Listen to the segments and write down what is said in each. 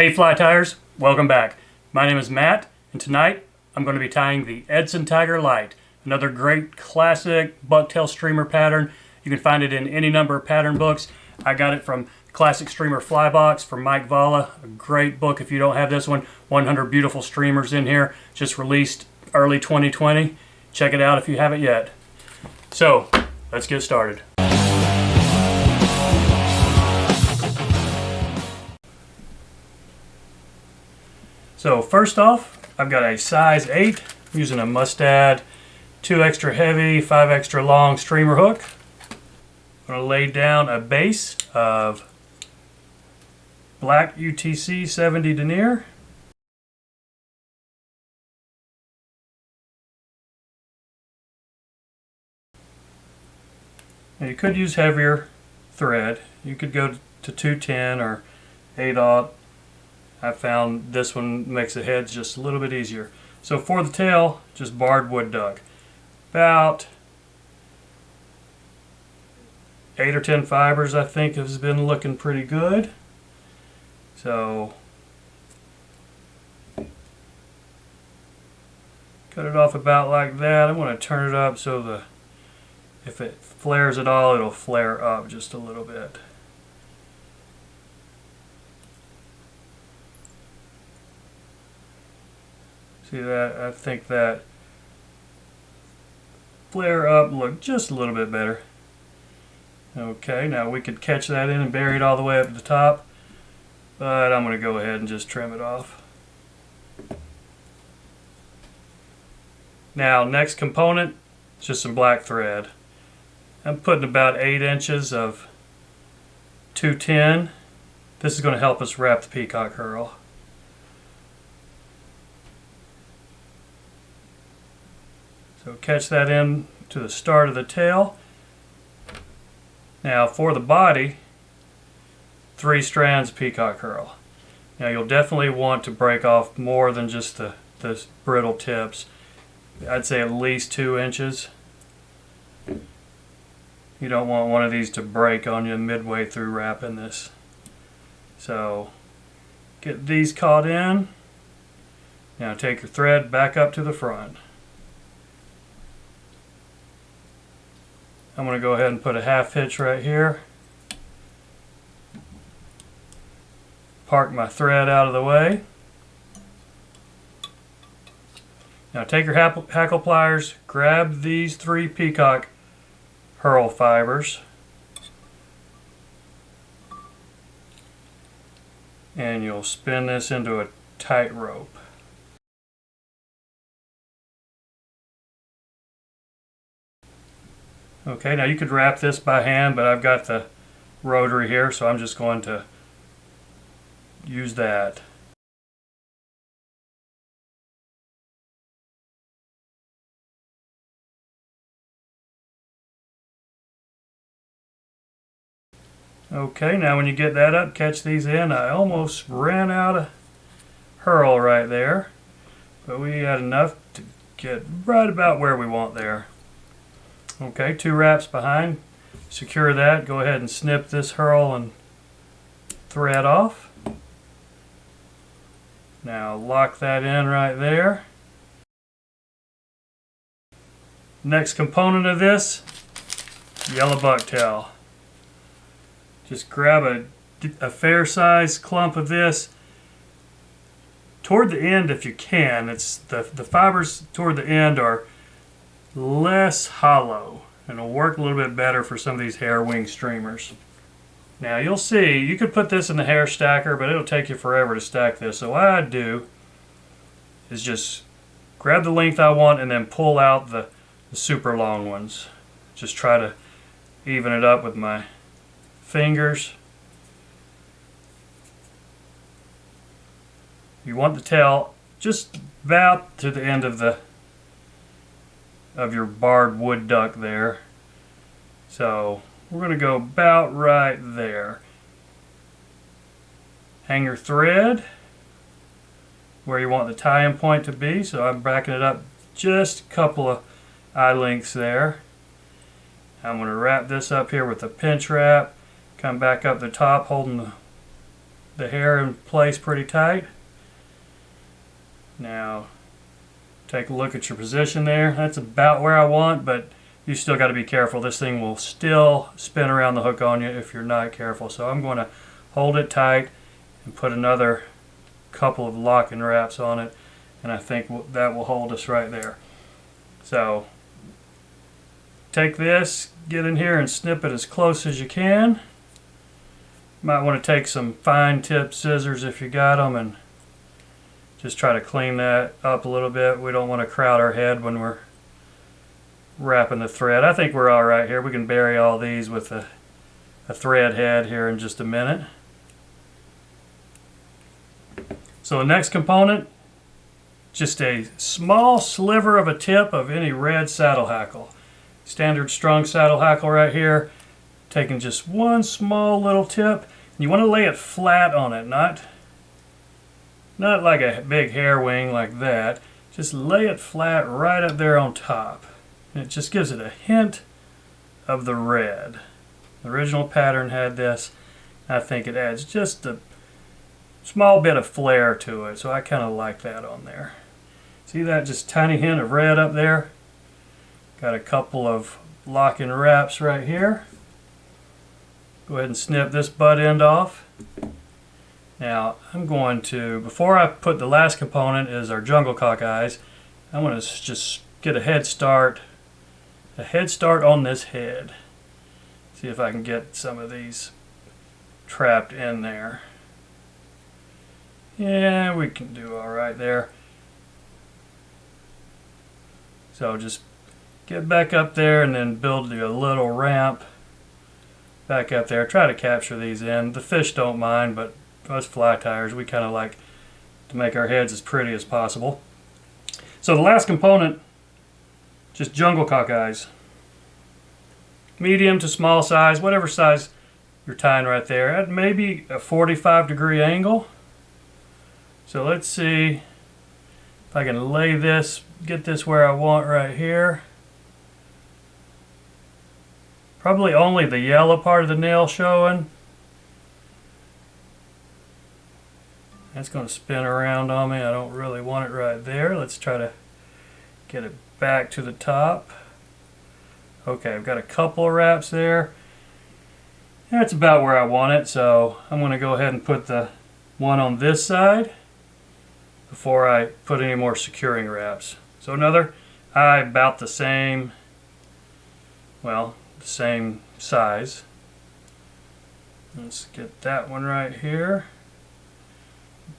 Hey fly tyers, welcome back. My name is Matt, and tonight I'm going to be tying the Edson Tiger Light, another great classic bucktail streamer pattern. You can find it in any number of pattern books. I got it from Classic Streamer Fly Box from Mike Valla, a great book if you don't have this one. 100 beautiful streamers in here, just released early 2020. Check it out if you haven't yet. So, let's get started. So first off, I've got a size 8, I'm using a Mustad 2 extra heavy, 5 extra long streamer hook. I'm going to lay down a base of black UTC 70 denier. Now you could use heavier thread. You could go to 210 or 8/0. I found this one makes the heads just a little bit easier. So for the tail, just barred wood duck. About 8 or 10 fibers I think has been looking pretty good. So cut it off about like that. I want to turn it up so if it flares at all, it'll flare up just a little bit. See that? I think that flare up looked just a little bit better. Okay, now we could catch that in and bury it all the way up to the top, but I'm going to go ahead and just trim it off. Now, next component is just some black thread. I'm putting about 8 inches of 210. This is going to help us wrap the Peacock herl. So catch that in to the start of the tail. Now for the body, 3 strands of Peacock herl. Now you'll definitely want to break off more than just the brittle tips. I'd say at least 2 inches. You don't want one of these to break on you midway through wrapping this. So get these caught in. Now take your thread back up to the front. I'm going to go ahead and put a half hitch right here. Park my thread out of the way. Now take your hackle pliers, grab these 3 Peacock herl fibers, and you'll spin this into a tight rope. Okay, now you could wrap this by hand, but I've got the rotary here, so I'm just going to use that. Okay, now when you get that up, catch these in. I almost ran out of herl right there, but we had enough to get right about where we want there. Okay, 2 wraps behind. Secure that. Go ahead and snip this herl and thread off. Now lock that in right there. Next component of this, yellow bucktail. Just grab a fair sized clump of this. Toward the end if you can. It's the fibers toward the end are less hollow and it'll work a little bit better for some of these HerlWing streamers. Now you'll see you could put this in the hair stacker, but it'll take you forever to stack this. So what I do is just grab the length I want and then pull out the super long ones. Just try to even it up with my fingers. You want the tail just about to the end of your barred wood duck there. So we're going to go about right there. Hang your thread where you want the tie-in point to be. So I'm backing it up just a couple of eye lengths there. I'm going to wrap this up here with a pinch wrap. Come back up the top holding the hair in place pretty tight. Now take a look at your position there. That's about where I want, but you still got to be careful. This thing will still spin around the hook on you if you're not careful. So I'm going to hold it tight and put another couple of locking wraps on it, and I think that will hold us right there. So take this, get in here and snip it as close as you can. Might want to take some fine tip scissors if you got them and just try to clean that up a little bit. We don't want to crowd our head when we're wrapping the thread. I think we're all right here. We can bury all these with a thread head here in just a minute. So the next component, just a small sliver of a tip of any red saddle hackle. Standard strung saddle hackle right here. Taking just one small little tip. You want to lay it flat on it, not like a big HerlWing like that. Just lay it flat right up there on top. And it just gives it a hint of the red. The original pattern had this. I think it adds just a small bit of flair to it, so I kind of like that on there. See that just tiny hint of red up there? Got a couple of locking wraps right here. Go ahead and snip this butt end off. Now I'm going to, before I put the last component is our jungle cock eyes, I'm going to just get a head start on this head. See if I can get some of these trapped in there. Yeah, we can do all right there. So just get back up there and then build you a little ramp back up there. Try to capture these in. The fish don't mind, but us fly tires, we kind of like to make our heads as pretty as possible. So the last component, just jungle cock eyes. Medium to small size, whatever size you're tying right there, at maybe a 45-degree angle. So let's see if I can lay this, get this where I want right here. Probably only the yellow part of the nail showing. That's going to spin around on me. I don't really want it right there. Let's try to get it back to the top. Okay, I've got a couple of wraps there. That's about where I want it, so I'm going to go ahead and put the one on this side before I put any more securing wraps. So another eye about the same, well, the same size. Let's get that one right here.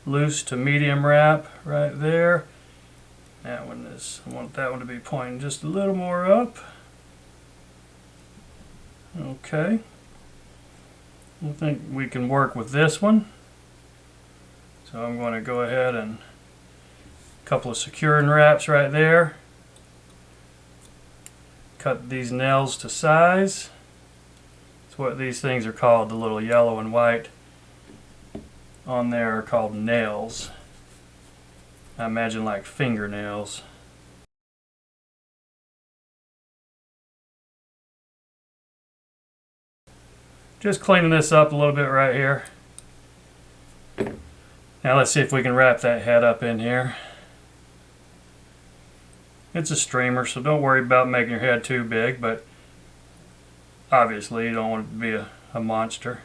Loose to medium wrap right there. That one is, I want that one to be pointing just a little more up. Okay. I think we can work with this one. So I'm going to go ahead and a couple of securing wraps right there. Cut these nails to size. That's what these things are called. The little yellow and white on there are called nails. I imagine like fingernails. Just cleaning this up a little bit right here. Now let's see if we can wrap that head up in here. It's a streamer, so don't worry about making your head too big, but obviously you don't want it to be a monster.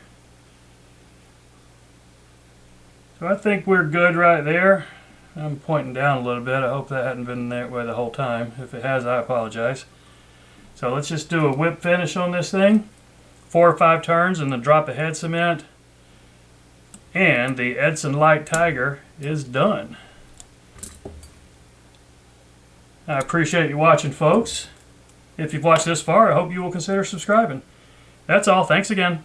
So I think we're good right there. I'm pointing down a little bit. I hope that hadn't been that way the whole time. If it has, I apologize. So let's just do a whip finish on this thing. 4 or 5 turns and then drop a head cement. And the Edson Light Tiger is done. I appreciate you watching, folks. If you've watched this far, I hope you will consider subscribing. That's all. Thanks again.